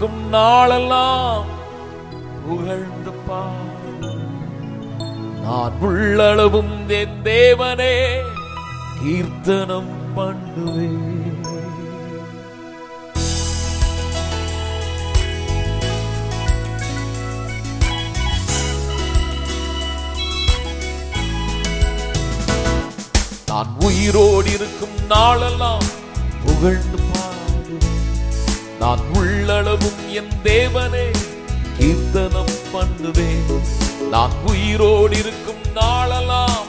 இருக்கும் நாளெல்லாம் புகழ்ந்து பாடு. நான் உள்ளளவும் என் தேவனே கீர்த்தனம் பண்ணுவேன். நான் உயிரோடு இருக்கும் நாளெல்லாம் புகழ்ந்து பாடுவேன். நான் உள்ளளவும் என் தேவனே கீர்த்தனம் பண்ணுவேன். நான் உயிரோடு இருக்கும் நாளெல்லாம்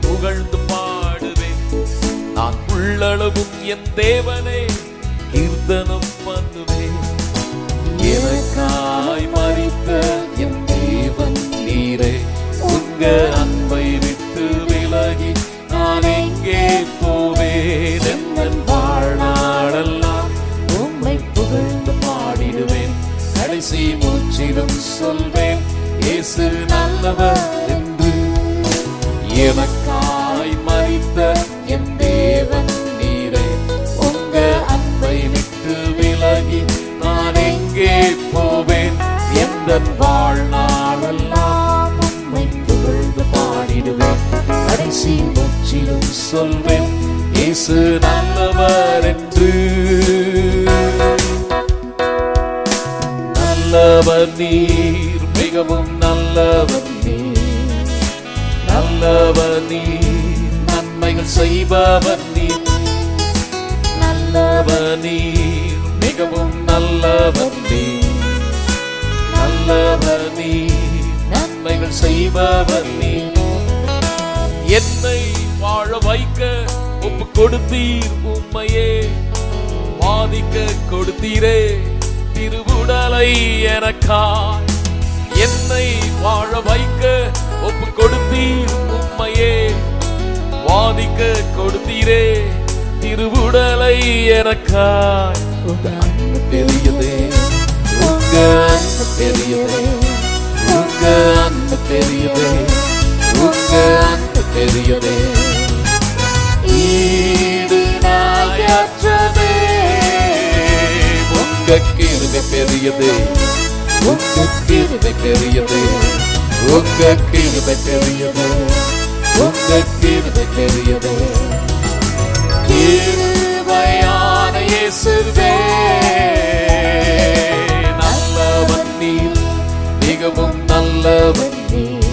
புகழ்ந்து பாடுவேன். நான் உள்ளளவும் என் தேவனே கீர்த்தனம் பண்ணுவேன். எனக்காய் மரித்த என் தேவன் நீரே, உங்க அன்பை விட்டு விலகி நான் எங்கே போவேன்? என் வாழ்நாளெல்லாம் உம்மை புகழ்ந்து பாடிடுவேன். கடைசி மூச்சிலும் சொல்வேன் இயேசு நல்லவர் என்று. எனக்காய் மரித்த என் தேவன் நீரே, உங்க அன்பை விட்டு விலகி நான் எங்கே போவேன்? என் வாழ்நாளெல்லாம் உம்மை புகழ்ந்து பாடிடுவேன். கடைசி மூச்சிலும் சொல்வேன் இயேசு நல்லவர் என்று. நல்லவர் நீர், மிகவும் நல்லவர் நீர். நல்லவர் நீர், நன்மைகள் செய்பவர் நீர். நல்லவர் நீர், மிகவும் நல்லவர் நீர். நல்லவர் நீர், நன்மைகள் செய்பவர் நீர். என்னை வாழ வைக்க ஒப்பு கொடுத்தீர், உம்மையே வாதிக்க கொடுத்தீரே திருவுடலை எனக்காய். என்னை வாழ வைக்க ஒப்பு கொடுத்தீர், உம்மையே வாதிக்க கொடுத்தீரே திருவுடலை எனக்காய். உங்க அன்பு பெரியதே, உங்க அன்பு பெரியதே, உங்க அன்பு பெரியதே, உங்க அன்பு பெரியதே. ஈடு நாயற்றதே, உங்க கிருபை பெரியதே, உங்க கிருபை பெரியதே, உங்க கிருபை பெரியதே, உங்க கிருபை பெரியதே. கிருபையான இயேசுவே, நல்லவன் நீர், மிகவும் நல்லவன் நீர்.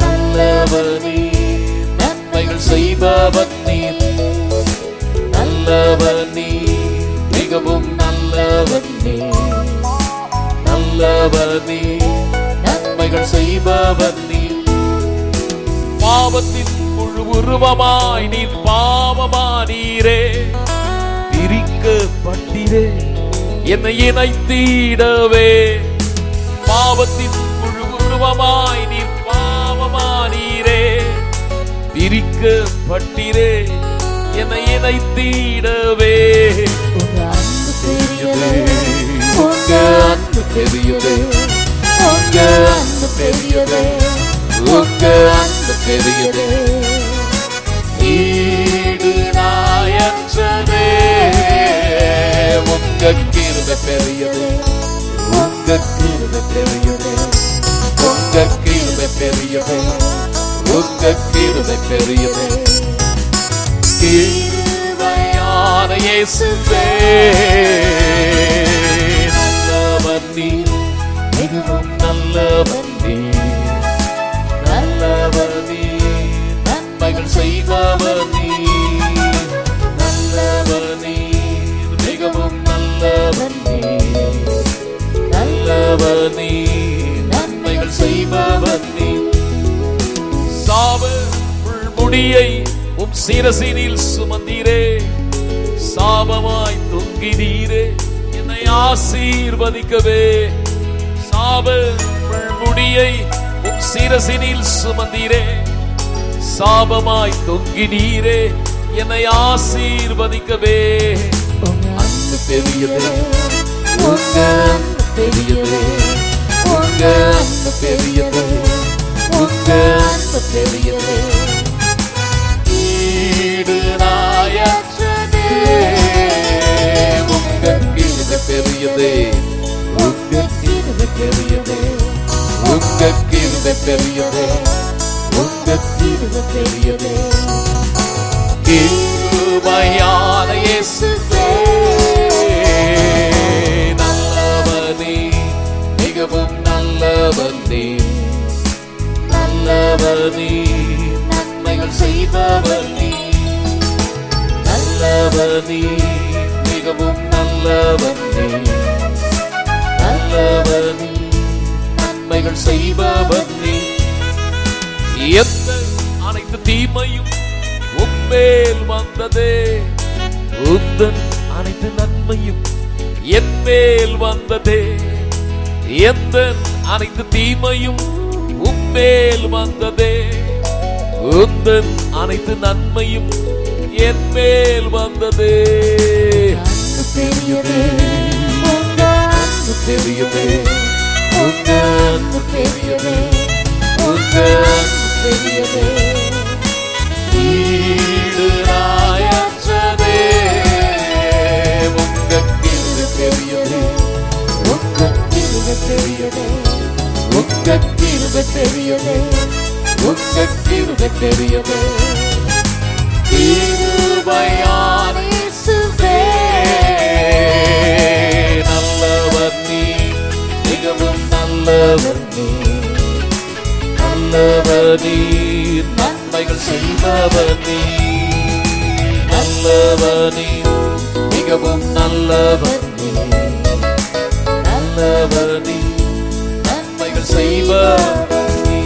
நல்லவன் நீர், நன்மைகள் செய்பவன் நீர். நல்லவன் நீர், மிகவும் நல்லவன் நீர். நல்லவன் நீர், நன்மைகள் செய்பவன் நீர். பாவத்தின் முழு உருவமாய் நீர் பாவமானீரே, பிரிக்கப்பட்டீரே என்னை இணைத்திடவே. பாவத்தின் முழு உருவமாய் நீர் பாவமானீரே, பிரிக்கப்பட்டீரே என்னை இணைத்திடவே. உங்க அன்பு பெரியதே, உங்க அன்பு பெரியதே, உங்க அன்பு பெரியதே, உங்க அன்பு பெரியதே. ஈடு நாயற்றதே, உங்க கிருபை பெரியதே, உங்க கிருபை பெரியதே, உங்க கிருபை பெரியதே, உங்க கிருபை பெரியதே. கிருபையான இயேசுவே, நல்லவர் நீர், மிகவும் நல்லவர் நீர். நல்லவர் நீர், நன்மைகள் செய்பவர் நீர். நல்லவர் நீர், மிகவும் நல்லவர் நீர். நல்லவர் நீர், நன்மைகள் செய்பவர் நீர். சாப முள்முடியை உம் சிரசினில் சுமந்தீரே, சாபமாய் தொங்கினீரே என்னை ஆசீர்வதிக்கவே. சாப முள்முடியை உம் சிரசினில் சுமந்தீரே, சாபமாய் தொங்கினீரே என்னை ஆசீர்வதிக்கவே. அன்பு பெரியதே, உங்க அன்பு பெரியதே, உங்க அன்பு பெரியதே, உங்க அன்பு பெரியதே. ஈடு நாயற்றதே, உங்க கிருபை பெரியதே, உங்க கிருபை பெரியதே, உங்க கிருபை பெரியதே, உங்க கிருபை பெரியதே. கிருபையான இயேசுவே நல்லவனே, மிகவும் நல்லவனே, நல்லவனே, நன்மைகள் செய்பவனே, நல்லவனே, மிகவும் நல்லவனே, நல்லவனே, நன்மைகள் செய்பவனே. எந்த அனைத்து தீமையும் உம்மேல் வந்ததே, உந்தன் அனைத்து நன்மையும் என்மேல் வந்ததே. எந்த அனைத்து தீமையும் உம்மேல் வந்ததே, உந்தன் அனைத்து நன்மையும் என்மேல் வந்ததே. அன்பு பெரியதே, உங்க அன்பு பெரியதே, உங்க அன்பு பெரியதே, உங்க அன்பு பெரியதே. ஈடுராயற்றதே, உங்க கிருபை பெரியதே, உங்க கிருபை பெரியதே, உங்க கிருபை பெரியதே, உங்க கிருபை பெரியதே. கிருபையான இயேசுவே நல்லவர் நீ, மிகவும் நல்லவர் நீ, நல்லவர் நீ, நன்மைகள் செய்பவர் நீ, நல்லவர் நீ, மிகவும் நல்லவர் நீ, நல்லவர் நீ, நன்மைகள் செய்பவர் நீ.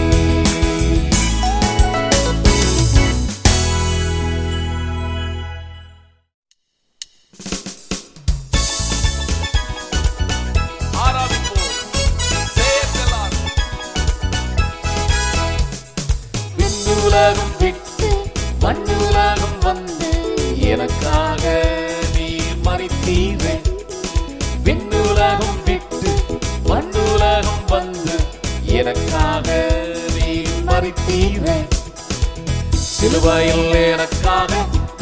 விண்ணுலகம் விட்டு மண்ணுலகம் வந்து எனக்காக நீ மரித்தீரே. விண்ணுலகம் விட்டு மண்ணுலகம் வந்து எனக்காக நீ மரித்தீரே. சிலுவையில் எனக்காக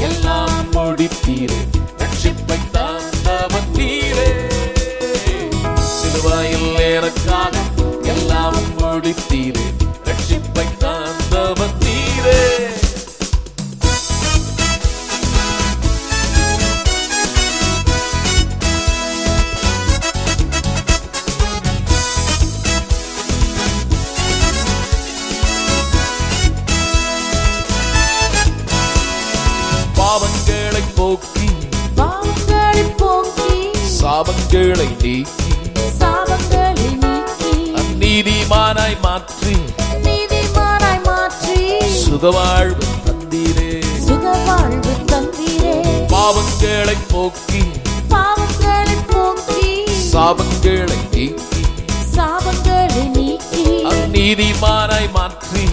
எல்லாம் முடித்தீரே, ரட்சிப்பை தந்தவர் நீரே. சிலுவையில் எனக்காக எல்லாம் முடித்தீரே, ரட்சிப்பை தந்தவர் நீரே. பாவங்களை போக்கி, பாவங்களை போக்கி, சாபங்களை நீக்கி, சாபங்களை நீக்கி, நீதிமானாய் மாற்றி, நீதிமானாய் மாற்றி, சுகவாழ்வு தந்தீரே, சுகவாழ்வு தந்தீரே. பாவங்களை போக்கி, பாவங்களை போக்கி, சாபங்களை நீக்கி, சாபங்களை நீக்கி, நீதிமானாய் மாற்றி,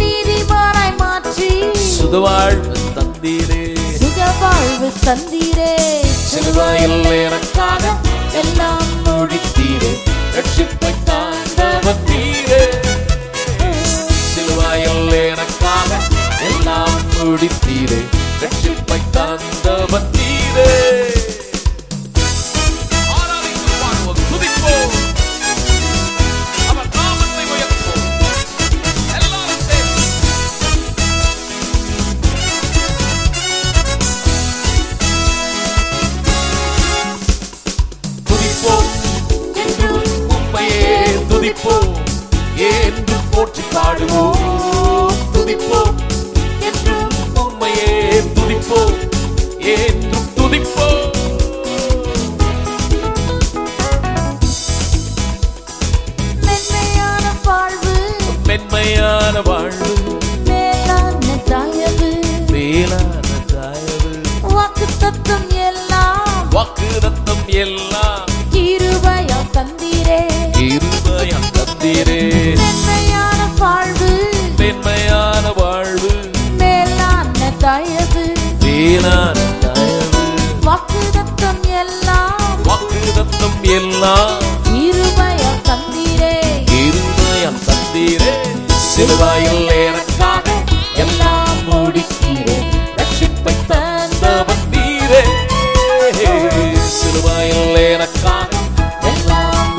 நீதிமானாய் மாற்றி, சுகவாழ்வு தந்தீரே, சுகவாழ்வு தந்தீரே. சிலுவையில் எனக்காக எல்லாம் முடித்தீரே, ரட்சிப்பை தந்தவர் நீரே. சிலுவையில் எனக்காக எல்லாம் முடித்தீரே, ரட்சிப்பை தந்தவர் நீரே. துதிப்போம் என்று போற்றி பாடுவோம், துதிப்போம் என்றும் உம்மையே துதிப்போம், என்றும் துதிப்போம். மென்மையான வாழ்வு, மென்மையான வாழ்வு, மேலான தயவு, மேலான தயவு, வாக்குத்தத்தம் எல்லாம், வாக்குத்தத்தம் எல்லாம், கிருபையா தந்தீரே, கிருபையா தந்தீரே. மென்மையான வாழ்வு, மென்மையான வாழ்வு, மேலான தயவு, மேலான தயவு, வாக்குத்தத்தம் எல்லாம், வாக்குத்தத்தம் எல்லாம், கிருபையா தந்தீரே, கிருபையா தந்தீரே. சிலுவையில் எனக்காக எல்லாம் முடித்தீரே, ரட்சிப்பை தந்தவர் நீரே. சிலுவையில் எனக்காக எல்லாம்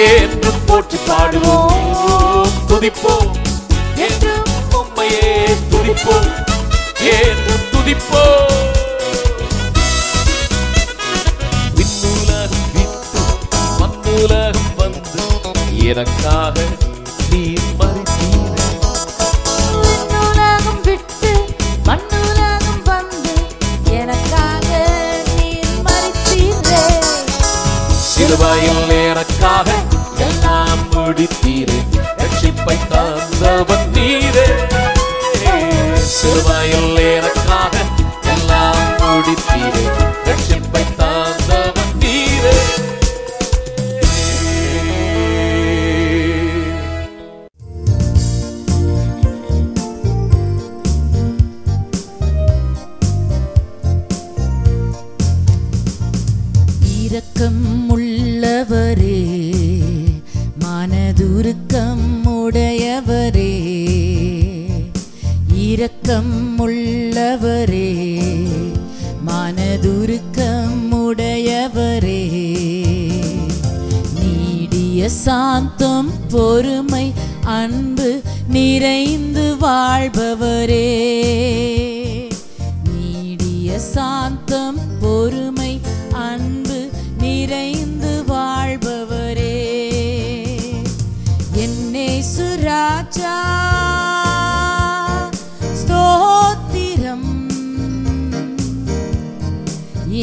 என்றும் போற்றி பாடுவோம் துதிப்போம் என்றும் உம்மையே துதிப்போம் என்றும் துதிப்போம். விண்ணுலகம் விட்டு மண்ணுலகம் வந்து எனக்காக நீர் மறித்தீரே. விண்ணுலகம் விட்டு மண்ணுலகம் வந்து எனக்காக நீர் மறித்தீரே. சிலுவையில் எனக்காக எல்லாம் முடித்தீரே. ரட்சிப்பை தந்தவன் நீரே. சிலுவையில் எனக்காக எல்லாம் முடித்தீரே. ரட்சிப்பை தந்தவன் நீரே. இரக்கம் உள்ளவரே, மனதுருக்கம் உடையவரே, இரக்கம் உள்ளவரே, மனதுருக்கம் உடையவரே, நீடிய சாந்தம் பொறுமை அன்பு நிறைந்து வாழ்பவரே, நீடிய சாந்தம் பொறுமை அன்பு நிறைந்து வாழ்பவரே, என்னேசு ராஜா ஸ்தோத்திரம்,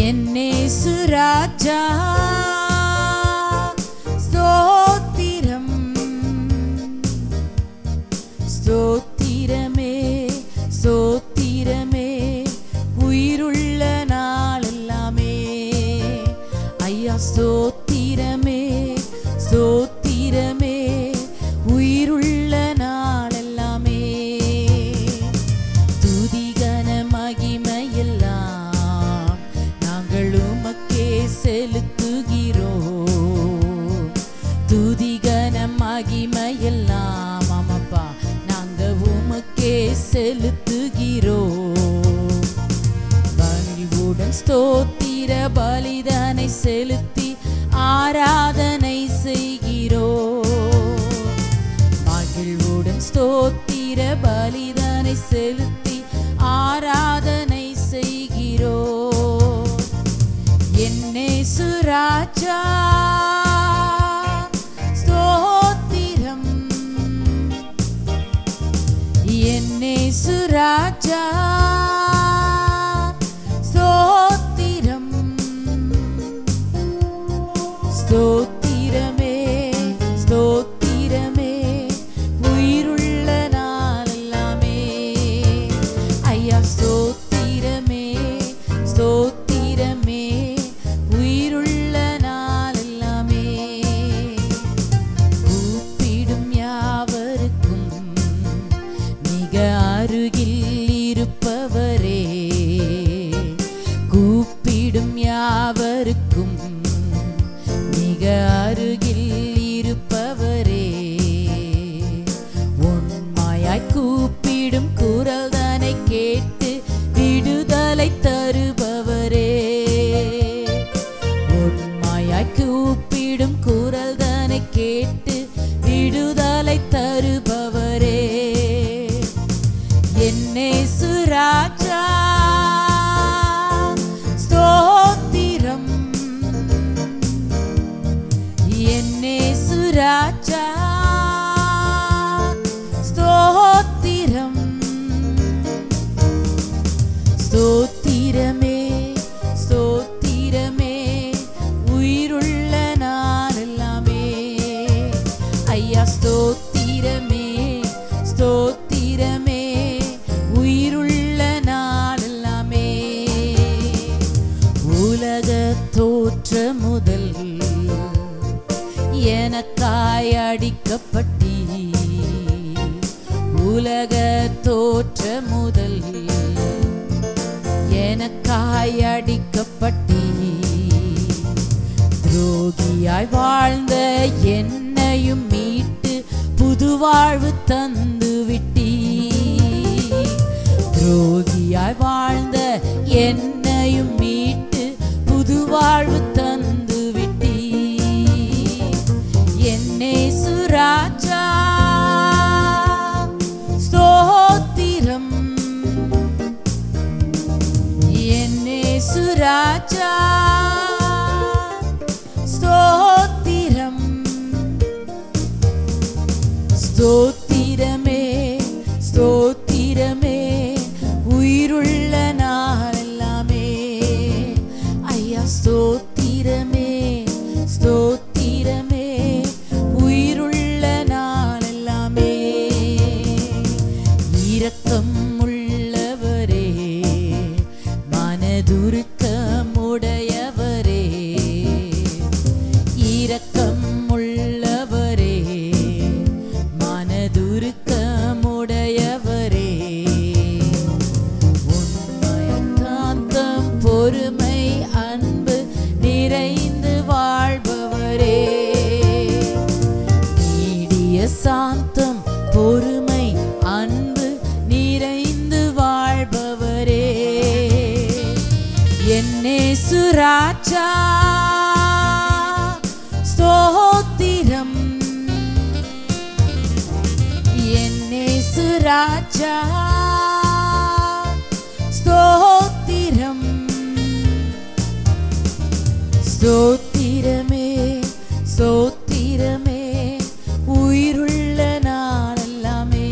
என்னேசு ராஜா ஸ்தோத்திரம், ஸ்தோத்திரமே ஸ்தோத்திரமே உயிருள்ள நாளெல்லாமே. ஐயா ஸ்தோத்திரமே ஸ்தோத்திரமே உயிருள்ள நாளெல்லாமே. துதிகன மகிமையெல்லாம் நாங்கள் உமக்கே செலுத்துகிறோம். துதிகன மகிமையெல்லாம் ஆமாப்பா நாங்க உமக்கே செலுத்துகிறோம். பணிவுடன் ஸ்தோத்திர பலிதானை செலுத்தி ஆராதனை செய்கிறோம். மகிழ்வுடன் ஸ்தோத்திர பலிதானை செலுத்தி ஆராதனை செய்கிறோம். என்னேசு ராஜா ஸ்தோத்திரம், என்னேசு ராஜா ஸ்தோத்திரம், ஸ்தோத்திரமே ஸ்தோத்திரமே உயிருள்ள நாளெல்லாமே. ஐயா ஸ்தோத்திரமே ஸ்தோத்திரமே உயிருள்ள நாளெல்லாமே. கூப்பிடும் யாவருக்கும் மிக அருகில் இருப்பவரே, கூப்பிடும் யாவருக்கும் மிக அருகில் இருப்பவரே, உண்மையாய் கூப்பிடும் குரல் தானை கேட்டு விடுதலை தருபவரே, உண்மையாய் கூப்பிடும் குரல் தானை கேட்டு விடுதலை தருபவரே, என்னேசு ராஜா ஸ்தோத்திரம், என்னேசு ராஜா ஸ்தோத்திரம், ஸ்தோத்திரமே ஸ்தோத்திரமே உயிருள்ள நாளெல்லாமே. ஐயா ஸ்தோத்திரமே ஸ்தோத்திரமே உயிருள்ள நாளெல்லாமே. உலக தோற்ற முதல் எனக்காய் அடிக்கப்பட்டி, உலக தோற்ற முதல் எனக்காய் அடிக்கப்பட்டி, துரோகியாய் வாழ்ந்த என்னையும் மீட்டு புது வாழ்வு தந்து விட்டி, துரோகியாய் வாழ்ந்த என்னையும் மீட்டு புது வாழ்வு தந்து விட்டி, ஸ்தோத்திரமே உயிருள்ள நாளெல்லாமே. ஐயா ஸ்தோத்திரமே ஸ்தோத்திரமே உயிருள்ள நாளெல்லாமே. இரக்கம் உள்ளவரே மனதுருக்கமுடையவரே, இரக்கம் உள்ளவரே மனதுருக்கமுடையவரே, உண்மையற்காந்தம் பொறுமை அன்பு நிறைந்து வாழ்பவரே, நீடிய சாந்தம் பொறுமை அன்பு நிறைந்து வாழ்பவரே. என்னேசு ராஜா ஸ்தோத்திரம், என்னேசு ராஜா ஸ்தோத்திரம். ஸ்தோத்திரமே ஸ்தோத்திரமே உயிருள்ள நாளெல்லாமே.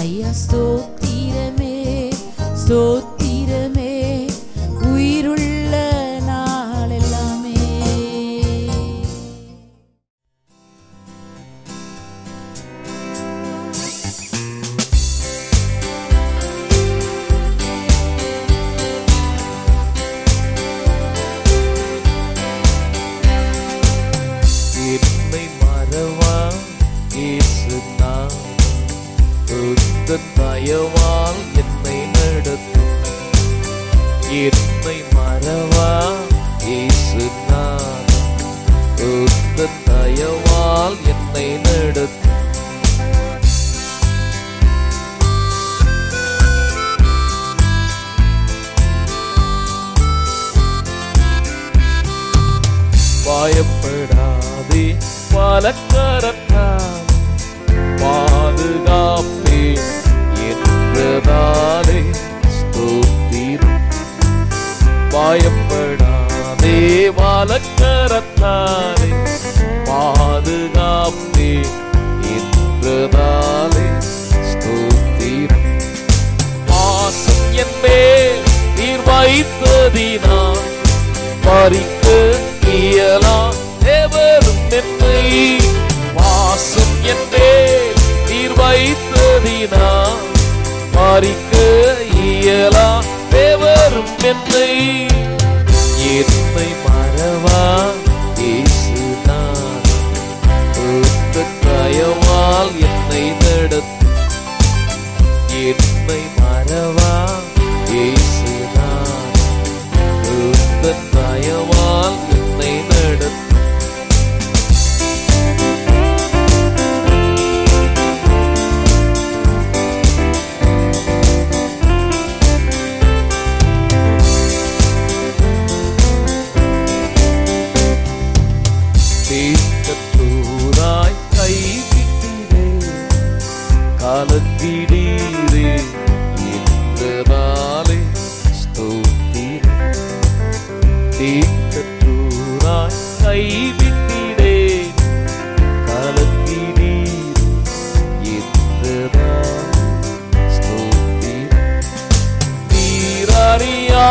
ஐயா ஸ்தோத்திரமே ஸ்தோத்திரமே உயிருள்ள நாளெல்லாமே. என்னை மறவா இயேசு நாமம், உந்தன் தயவால் என்னை நடத்தும். என்னை மறவா இயேசு நாமம், உந்தன் தயவால் என்னை நடத்தும். பயப்படாதே பலக்கரத்தால் பாதுகாப்பே என்றதாலே ஸ்தோத்திரம். பயப்படாதே பலக்கரத்தாலே பாதுகாப்பே என்றதாலே ஸ்தோத்திரம். பாசம் என் மேல் நீர் வைத்ததினால் பறிக்க இயலா எவரும் என்னை. வாசம் என் மேல் நீர் வைத்ததினால் பறிக்க இயலா எவரும் என்னை. என்னை மறவா இயேசு நாமம், உந்தன் தயவால் என்னை நடத்தும். என்னை மறவா இயேசு நாமம், உந்தன் தயவால் என்னை நடத்தும். தீர்க்கத்தூராய் கைவிட்டீரே, கலக்கிடீரே என்றதாலே ஸ்தோத்திரம். தீர்க்கத்தூராய் கைவிட்டீரே, கலக்கிடீரே என்றதாலே ஸ்தோத்திரம். நீரறியா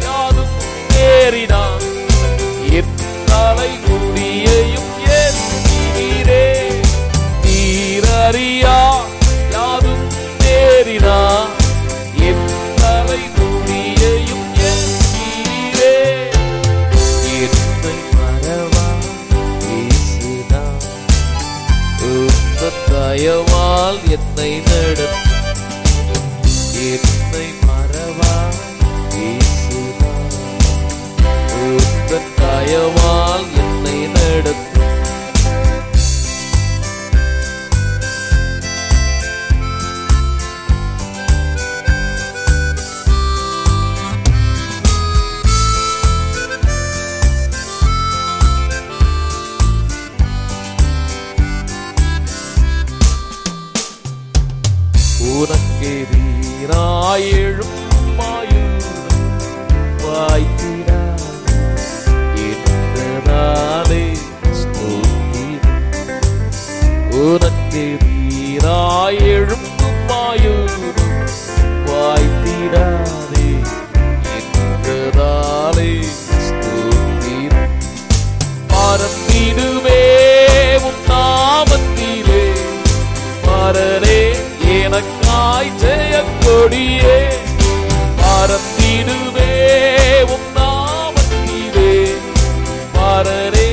யாதும் நேரினான், என் தலை முடியையும் ஏற்றினீரே. நீரறியா யாதும் நேரினான், என் தலை முடியையும் ஏற்றினீரே. என்னை மறவா இயேசு நாமம், உந்தன் தயவால் என்னை நடத்தும். என்னை மறவா இயேசு நாமம், உந்தன் தயவால் என்னை நடத்தும். உனக்கெதிராய் எழும்பும் ஆயுதம் வாய்த்திடாது என்றதாலே ஸ்தோத்திரம். உனக்கெதிராய் எழும்பும் ஆயுதம் வாய்த்திடாதே என்றதாலே ஸ்தோத்திரம். பறந்திடுவே உம் நாமத்திலே, பரரே எனக்காய் ஜெயக்கொடியே. பறந்திடுவே உம் நாமத்திலே, பரரே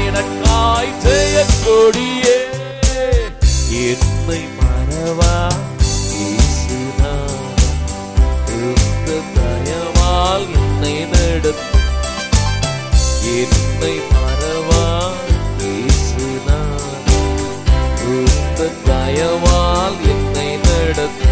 எனக்காய் ஜெயக்கொடியே. என்னை மறவா தயவால் என்னை நடத்து. என்னை மறவா தயவால் என்னை நடத்து.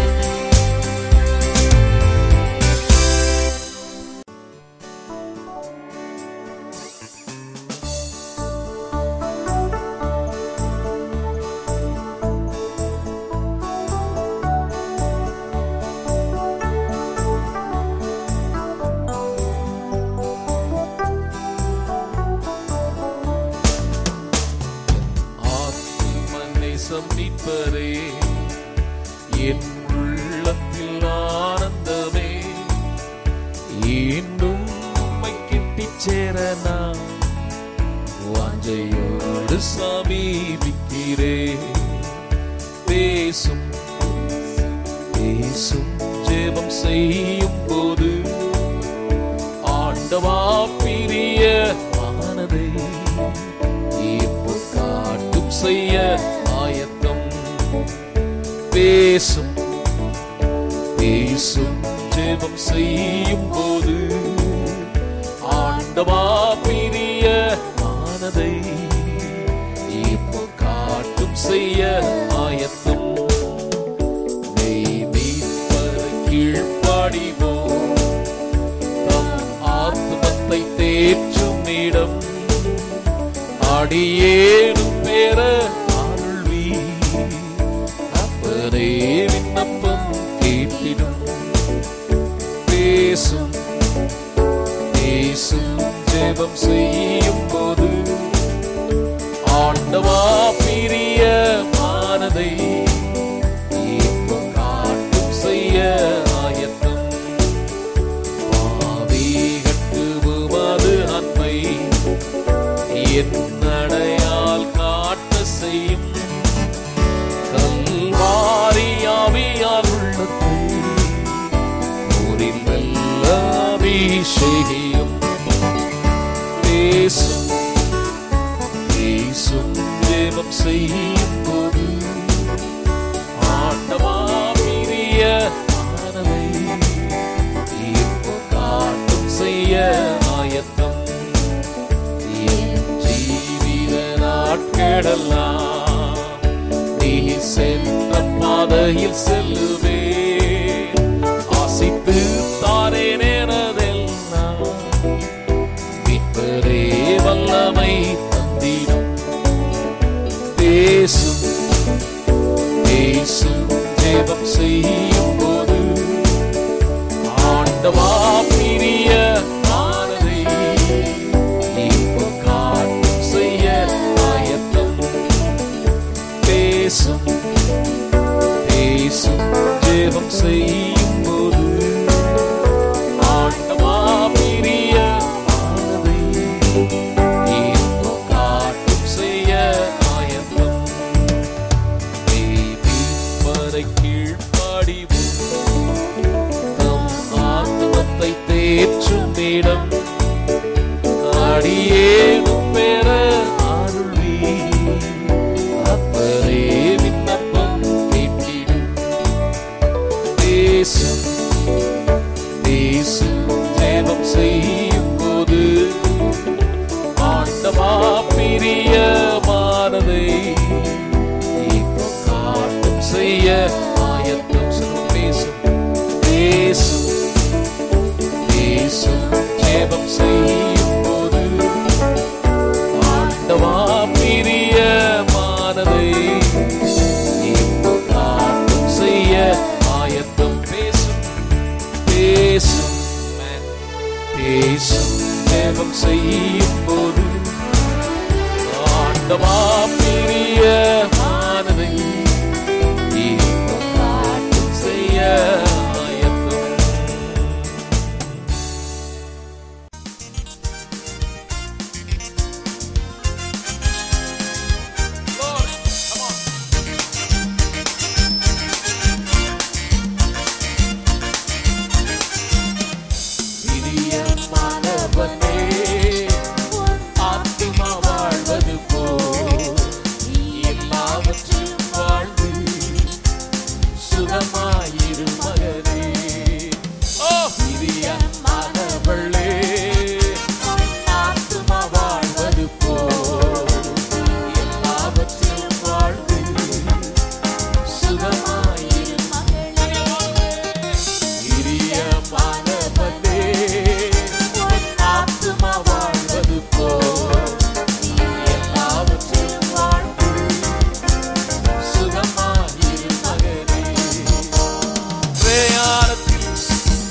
மீட்பரே என் உள்ளத்தில் ஆனந்தமே, இன்னும் உம்மை கிட்டிச் சேர நான் வாஞ்சையோடு சமீபிக்கிறேன். பேசும் பேசும் ஜெபம் செய்யும் போது ஆண்டவா பிரிய ஆனதை இப்போ காட்டும் செய்ய ஆயத்தம். பேசும் பேசும் ஜெபம் செய்யும் போது ஆண்டவா பிரிய ஆனதை இப்போ காட்டும் செய்ய ஆயத்தம். மீட்பரை கீழ்ப்படிவோம், தம் ஆத்மத்தை தேற்றும் இடம் அடியேனும் பெற அருள்வி. அப்பரே விண்ணப்பம் கேட்டிடும். பேசும் பேசும் ஜெபம் செய்யும் போது ஆண்டவா பிரிய மானதை இப்போ காட்டும் செய்ய ஆயத்தம். பாவி கட்டுவது அன்மை என்னடையால் காட்ட செய்யும். கல்வாரியாவியால் உள்ளத்தை ஊரில் வெல்ல அபிஷேகியும். பேசும் பேசும் ஜெபம் செய்யும் போது ஆண்டவா பிரிய ஆனதை இப்போ காட்டும் செய்ய ஆயத்தம். நாட்களெல்லாம் நீ சென்ற பாதையில் செல்லுவே. ஆசித்து தாரே நேரதெல்லாம் மீட்பரே வல்லமை தந்திடும். பேசும் பேசும் ஜெபம் செய்யும் போது ஆண்டவா பிரிய ஆனதை இப்போ காட்டும் செய்ய ஆயத்தம். பேசும் பேசும் ஜெபம் செய்யும் போது ஆண்டவா பிரிய ஆனதை இப்போ காட்டும் செய்ய ஆயத்தம். மீட்பரை கீழ்ப்படிவோம், தம் ஆத்மத்தை தேற்றும் இடம் அடியேனும் பெற அருள்வி. அப்பரே விண்ணப்பம் கேட்டிடும். பேசும் பேசும் ஜெபம் செய்யும் போது ஆண்டவா பிரிய மானதை இப்போ காட்டும் செய்ய ஆயத்தம். பேசும் பேசும் பேசும் ஜெபம் செய்யும் போது ஆண்டவா பிரிய மானதை இப்போ காட்டும் செய்ய ஆயத்தம். பேசும் பேசும் பேசும் ஜெபம் செய்யும் போது ஆண்டவா பிரிய மானதை இப்போ காட்டும் செய்ய சுகமாயிரு மகனே. ஓ பிரியமானவளே, ஆத்துமா வாழ்வது போல் எல்லாவற்றிலும் வாழ்ந்து சுகமாயிரு மகளே. பிரியமானவளே, ஆத்துமா வாழ்வது போல் எல்லாவற்றிலும் வாழ்ந்து சுகமாயிரு மகனே. பிரயாணத்தில்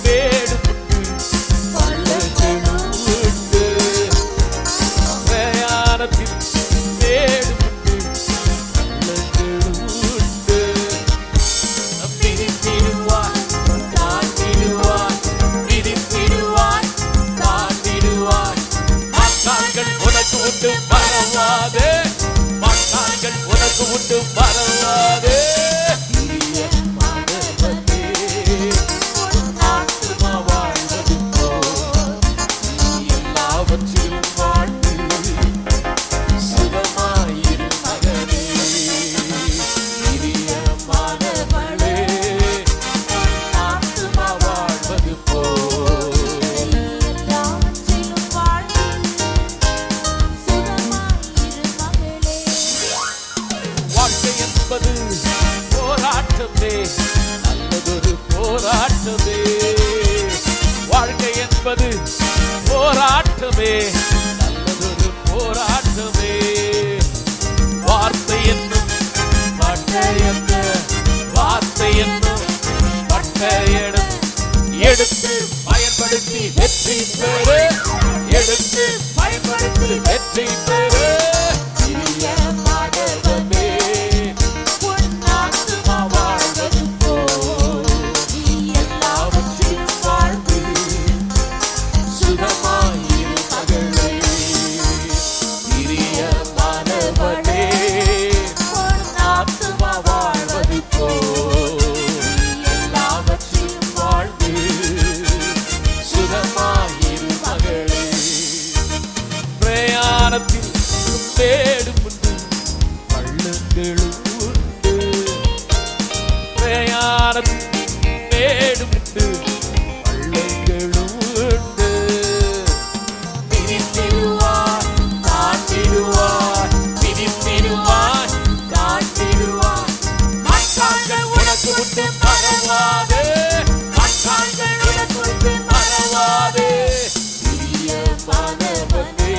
வேடுபட்டு பள்ளங்களும் உண்டு. பிரயாணத்தில் வேடுபட்டு பள்ளங்களும் உண்டு. பிரித்திடுவாய் காத்திடுவாய், பிரித்திடுவாய் காத்திடுவாய். மாற்றார்கள் உனக்கு உண்டு மறவாதே, மாற்றார்கள் உனக்கு உண்டு மறவாதே. ஆத்துமா வாழ்வது போல் எல்லாவற்றிலும் வாழ்ந்து சுகமாயிரு மகனே. பிரியமானவளே, ஆத்துமா வாழ்வது போல் எல்லாவற்றிலும் வாழ்ந்து சுகமாயிரு மகளே. வாழ்க்கை என்பது போராட்டமே, நல்லதொரு போராட்டமே. வாழ்க்கை என்பது போராட்டமே, நல்லதொரு போராட்டமே. வார்த்தை என்னும் பட்டயத்தை, வார்த்தை என்னும் பட்டயம் எடுத்து பயன்படுத்தி வெற்றி பெறு, எடுத்து பயன்படுத்தி வெற்றி பெறு. பிரியமானவனே, ஆத்துமா வாழ்வது போல் எல்லாவற்றிலும் வாழ்ந்து சுகமாயிரு மகளே. பிரியமானவனே, ஆத்துமா வாழ்வது போல் எல்லாவற்றிலும் வாழ்ந்து சுகமாயிரு மகளே. பிரயாணத்தில் தேடுமுண்டு பள்ளங்களும் உண்டு. பிரயாணத்தில் தேடுமுண்டு பள்ளங்களும் உண்டு. பிரித்திடுவாய் காத்திடுவாய், பிரித்திடுவாய் காத்திடுவாய். மாற்றார்கள் உனக்கு உண்டு மறவாதே, மாற்றார்கள் உனக்கு உண்டு மறவாதே. பிரியமானவனே,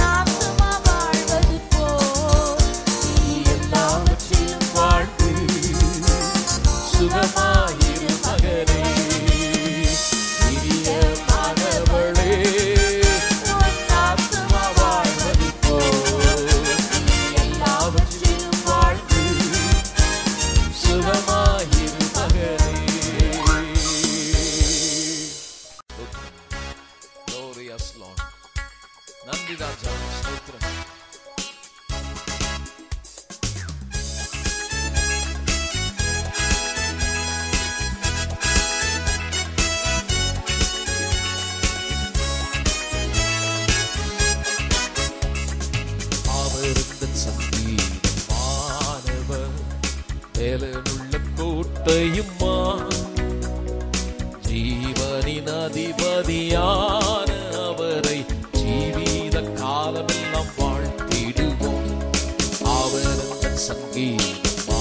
ஆத்துமா வாழ்வது போல் எல்லாவற்றிலும் வாழ்ந்து சுகமாயிரு மகனே. பிரியமானவளே, ஆத்துமா வாழ்வது போல் எல்லாவற்றிலும் வாழ்ந்து சுகமாயிரு மகனே. Glorious Lord. நன்றி ராஜா, ஸ்தோத்திரம். அவருந்த சங்கீதமானவர் மேலுள்ள கோட்டையுமா, ஜீவனின் அதிபதியான அவரை ஜீவித காலமெல்லாம் வாழ்த்திடுவோம். அவருந்த சங்கீதமானவர்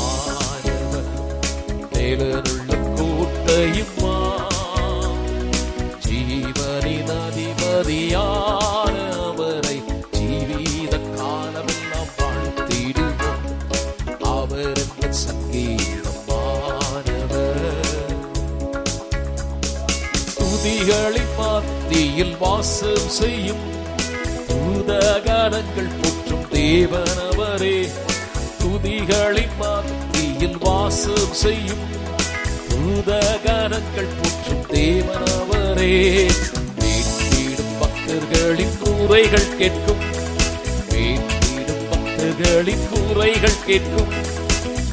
மேலுள்ள கோட்டையுமா, ஜீவனின் அதிபதியான அவரை ஜீவித காலமெல்லாம் வாழ்த்திடுவோம். அவருக்கு சங்கீதமானவர் துதிகளின் மத்தியில் வாசம் செய்யும் தூதகணங்கள் போற்றும் தேவனவரே. துதிகளின் மத்தியில் வாசம் செய்யும் தூதகணங்கள் போற்றும் தேவனவரே. வேண்டிடும் பக்தர்களின் கூரைகள் கேட்கும், வேண்டிடும் பக்தர்களின் கூரைகள் கேட்கும்.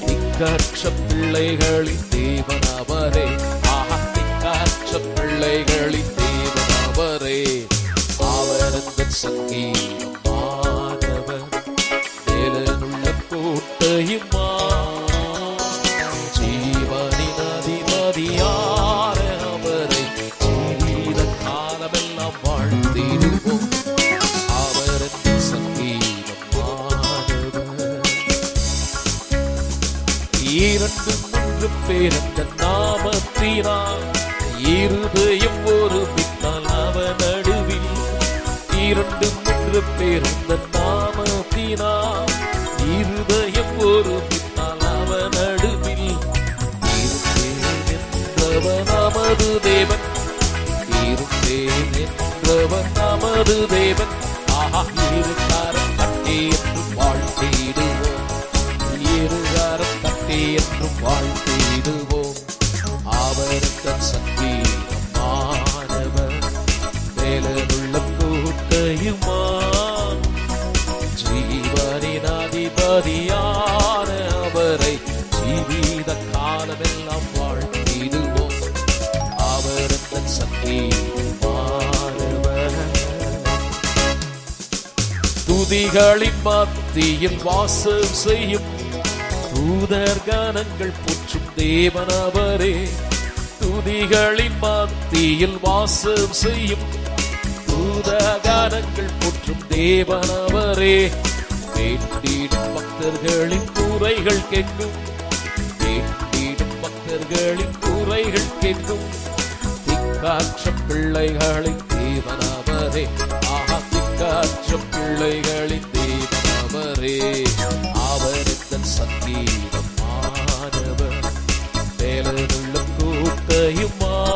திக்கற்ற பிள்ளைகளின் தேவனவரே, திக்கற்ற பிள்ளைகளின் தேவனவரே. அவரது சங்கீதமானவர் மேலுள்ள கோட்டையுமா, பேர் அந்த நாமத்தினால், இருதயம் ஒரு பின்னால் அவன் நடுவில். 2-3 பேர் அந்த நாமத்தினால், இருதயம் ஒரு பின்னால் அவன் நடுவில். இருப்பேன் என்றவன் நமது தேவன், இருப்பேன் என்றவன் நமது தேவன். ஆஹா, இருகாரம் தட்டி என்றும் வாழ்த்திடுவோம், இருகாரம் தட்டி என்றும் வாழ்த்திடுவோம். அவருக்கு சங்கீதமானவர், வேலனுள்ள கோட்டையுமான், ஜீவனின் அதிபதியான அவரை ஜீவித காலமெல்லாம் வாழ்த்திடுவோம். அவருக்கு சங்கீதமானவர். துதிகளின் மத்தியில் வாசம் செய்யும் தூதர் கணங்கள் போற்றும் தேவன் அவரே. துதிகளின் மத்தியில் வாசம் செய்யும் தூதர் கணங்கள் போற்றும் தேவன் அவரே. வேண்டிடும் பக்தர்களின் குறைகள் கேட்கும், வேண்டிடும் பக்தர்களின் குறைகள் கேட்கும். திக்காற்ற பிள்ளைகளின் தேவன் அவரே. ஆஹா, திக்காற்ற பிள்ளைகளின் தேவன் அவரே. அவருக்கு சங்கீதமானவர், வேலனுள்ள கோட்டையுமாம்,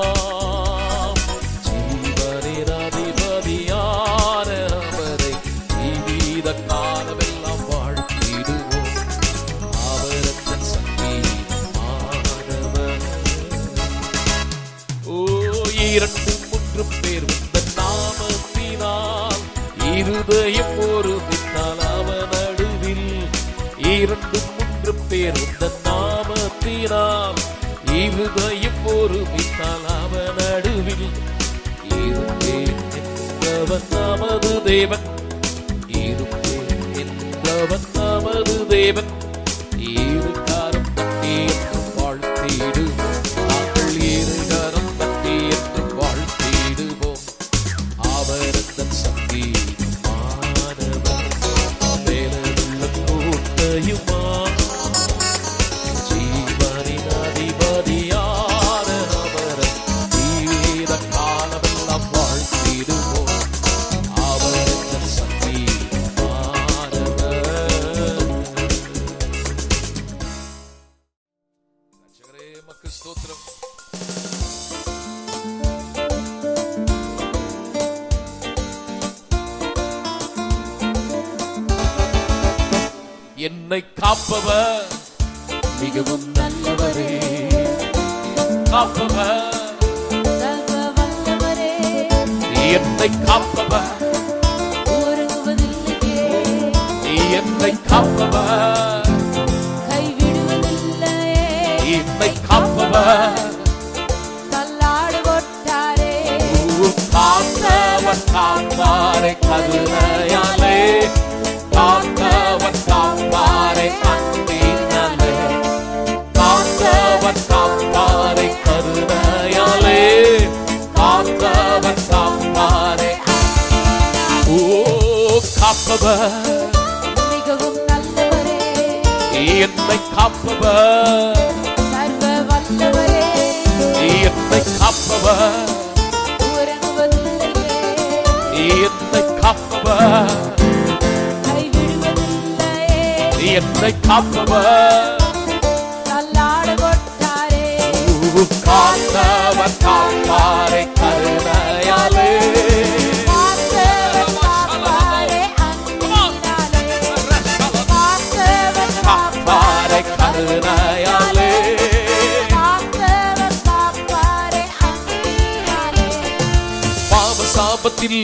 ஜீவனின் அதிபதியான அவரை ஜீவித காலமெல்லாம் வாழ்த்திடுவோம். அவருக்கு சங்கீதமானவர். ஓ, 2-3 பேர் இந்த நாமத்தினால், இருதயம் ஒரு பின்னால் அவன் நடுவில். 2-3 பேர் இந்த நாமத்தினால், இருதயம் ஒரு பின்னால் அவன் நடுவில். இருப்பேன் என்றவன் நமது தேவன், இருப்பேன் என்றவன் நமது தேவன். இருகாரம் தட்டி என்றும் வாழ்த்திடுவோம், நாங்கள் இருகாரம் தட்டி என்றும் வாழ்த்திடுவோம். அவருக்கு சங்கீதமானவர், வேலனுள்ள கோட்டையுமான், ஜீவனின் அதிபதியான அவரை ஜீவித காலமெல்லாம் வாழ்த்திடுவோம். அவருக்கு சங்கீதமானவர். ரட்சகரே, உமக்கு ஸ்தோத்திரம். என்னை காப்பவர் மிகவும் நல்லவரே, காப்பவர் சர்வ வல்லவரே, என்னை காப்பவர், உறங்குவதில்லையே, என்னை காப்பவர், கைவிடுவதில்லையே, என்னை காப்பவர். தள்ளாடு கொட்டாரே, காத்தவன் காப்பாரை கருணையாலே, காத்தவன் காப்பாரை அன்பினாலே, காத்தவன் காப்பாரை கருணையாலே, காத்தவன் காப்பாரை. ஓ, காப்பவர் மிகவும் நல்லவரே, என்னை காப்பவர், சர்வ வல்லவரே, என்னை காப்பவர், உறங்குவதில்லையே, என்னை காப்பவர், கைவிடுவதில்லையே, என்னை காப்பவர். தள்ளாடு கொட்டாரே, காத்தவன் காப்பாரை கருணையாலே, காத்தவன் காப்பாரே அன்பினாலே, காத்தவன் காப்பாரை கருணையாலே. காத்தவன் காப்பாரே அன்பினாலே, பாவ சாபத்தில்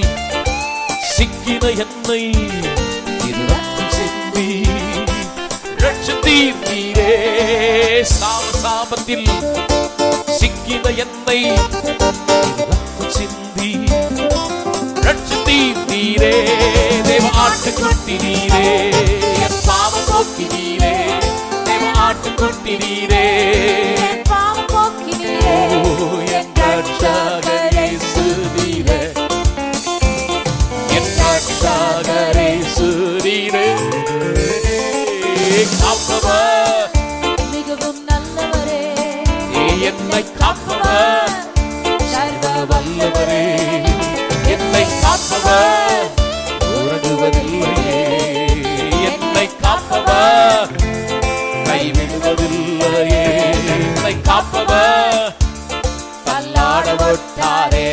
சிக்கின என்னை இது ரத்தம் சிந்தி ரட்சித்தீர் நீரே. சாபத்தில் சிக்கின என்னை இது ரத்தம் சிந்தி ரட்சித்தீர் நீரே. தேவ ஆட்டுக்குட்டி நீரே, என் பாவம் போக்கி நீரே. தேவ ஆட்டுக்குட்டி நீரே, பாவம் போக்கினீரே, என் ரட்சகர் இயேசு நீரே, என் ரட்சகர் இயேசு நீரே. காப்பவர் மிகவும் நல்லவரே, என்னை காப்பவர் சர்வ வல்லவரே, என்னை காப்பவர் உறங்குவதில்லையே, என்னை காப்பவர் கைவிடுவதில்லையே, என்னை காப்பவர் தள்ளாட விட்டாரே,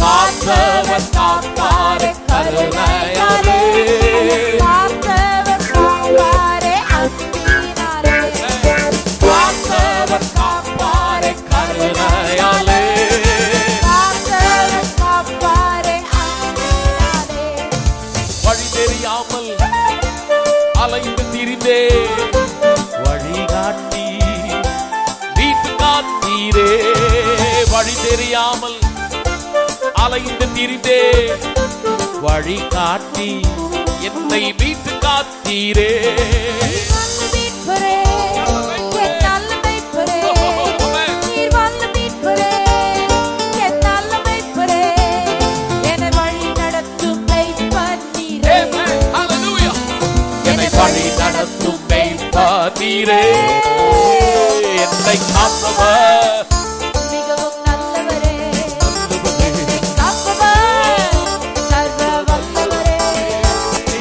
காத்தவர் காப்பாரே கருணையாலே, காத்தவர் காப்பாரே அன்பினாலே, காத்தவர் காப்பாரே கருணையாலே, காத்தவர் காப்பாரே அன்பினாலே. வழி தெரியாமல் அலைந்து திரிந்தே வழிகாட்டி வீட்டு காத்தீரே, வழி தெரியாமல் அலைந்து திரிந்தே வழி காட்டி என்னை வீட்டு காத்தீரே, நல்ல மீட்பரே, என் நல்ல மீட்பரே, நீர் வல்ல மீட்பரே, என் நல்ல மீட்பரே, என்னை வழி நடத்தும் மெய்ப்பர் நீரே, என்னை வழி நடத்தும் மெய்ப்பர் நீரே, என்னை காப்பவர் மிகவும் நல்லவரே, என்னை காப்பவர் சர்வ வல்லவரே,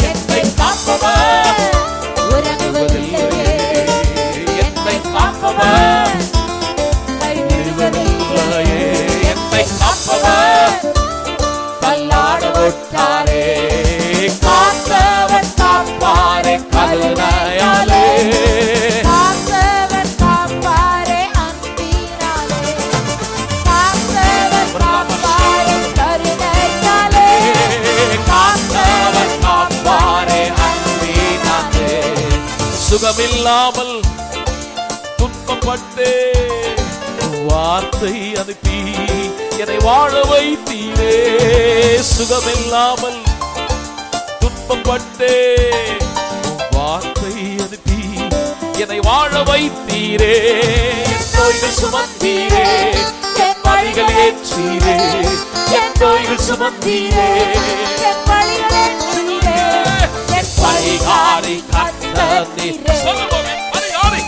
என்னை காப்பவர் உறங்குவதில்லையே, என்னை காப்பவர் கைவிடுவதில்லையே, என்னை காப்பவர் தள்ளாட விட்டாரே, காத்தவர் காப்பாரே கருணையாலே, காத்தவர் காப்பாரே அன்பினாலே, காத்தவர் காப்பாரே கருணையாலே, காத்தவர் காப்பாரே அன்பினாலே, சுகமில்லாமல் துன்பப்பட்டு வார்த்தை அனுப்பி என்னை வாழ வைத்தீரே, சுகமில்லாமல் துன்பப்பட்டு வார்த்தை அனுப்பி என்னை வாழ வைத்தீரே, என் நோய்கள் சுமந்தீரே, என் வழிகள் ஏற்றீரே, என் நோய்கள் சுமந்தீரே, என் வழிகளே நீரே, என் பரிகாரி கர்த்தரே, சொல்லுவோமே பரிகாரி,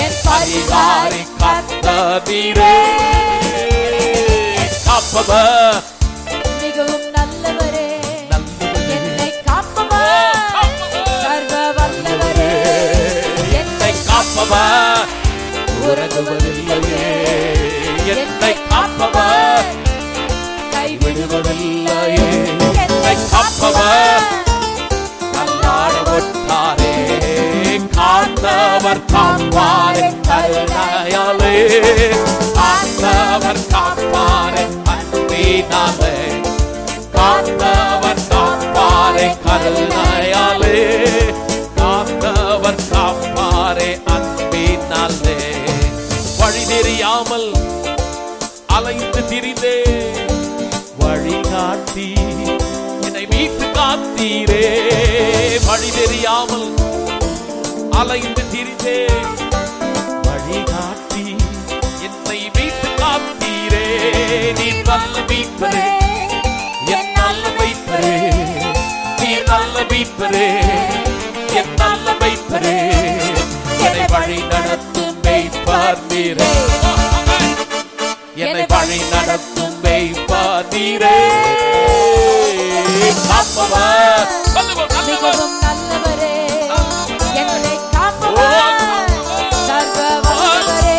என் பரிகாரி கர்த்தரே, காப்பவர் மிகவும் நல்லவரே, நல்லவரே, என்னை காப்பவர் சர்வ வல்லவரே, என்னை காப்பவர் உறங்குவதில்லையே, என்னை காப்பவர் கைவிடுவதில்லையே, என்னை காப்பவர் தள்ளாட விட்டாரே, காத்தவர் காப்பாரே கருணையாலே, காத்தவர் காப்பாரே அன்பினாலே, காத்தவர் காப்பாரே கருணையாலே, காத்தவர் காப்பாரே அன்பினாலே, வழி தெரியாமல் அலைந்து திரிந்தே வழிகாட்டி என்னை மீட்டு காத்தீரே, வழி தெரியாமல் அலைந்து திரிந்தே வழிகாட்டி என்னை மீட்டு காத்தீரே, நீ நல்ல மீட்பரே, என் நல்ல மீட்பரே, நீ நல்ல மீட்பரே, என் நல்ல மீட்பரே, என்னை வழி நடத்தும் மெய்ப்பர் நீரே, என்னை வழி நடத்தும் மெய்ப்பர் நீரே, காப்பவர் சொல்லுவோம் நல்லவர், மிகவும் நல்லவரே, என்னை காப்பவர் சர்வ வல்லவரே,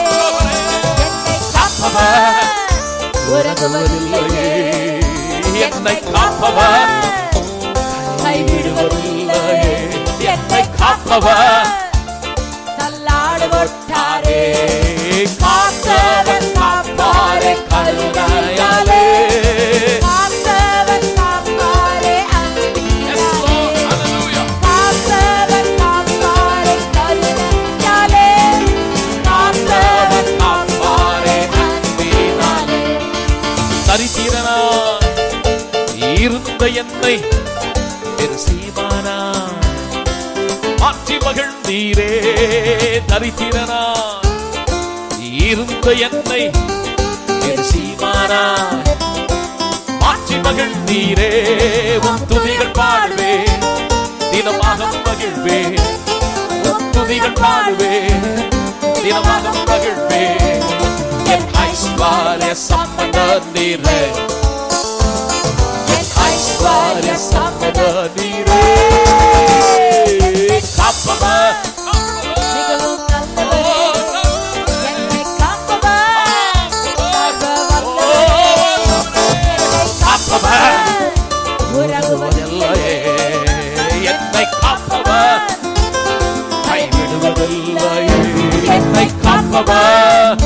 என்னை காப்பவர் உறங்குவதில்லையே, என்னை காப்பவர் கைவிடுவதில்லையே, என்னை காப்பவர் தள்ளாட விட்டாரே, காத்தவர் காப்பாரே கருணையாலே, காத்தவர் காப்பாரே அன்பினாலே, காத்தவர் காப்பாரே கருணையாலே, காத்தவர் காப்பாரே அன்பினாலே, தரித்திரனா இருந்த என்னை பெருசீமானா மாற்றி மகிழ்ந்தீரே, தரித்திரனா இருந்த என்னை பெருசீமானா மாற்றி மகிழ்ந்தீரே, உன் துதிகள் பாடுவேன் தினமாக மகிழ்வேன், உன் துதிகள் பாடுவேன் தினமாக மகிழ்வேன், சம்பந்தர் நீரே, என் ஐஸ்வர்ய சம்பந்தர் நீரே. காப்பவர் மிகவும் நல்லவரே, என்னை காப்பவர் சர்வ வல்லவரே, என்னை காப்பவர் உறங்குவதில்லையே, என்னை காப்பவர் கைவிடுவதில்லையே, என்னை காப்பவர்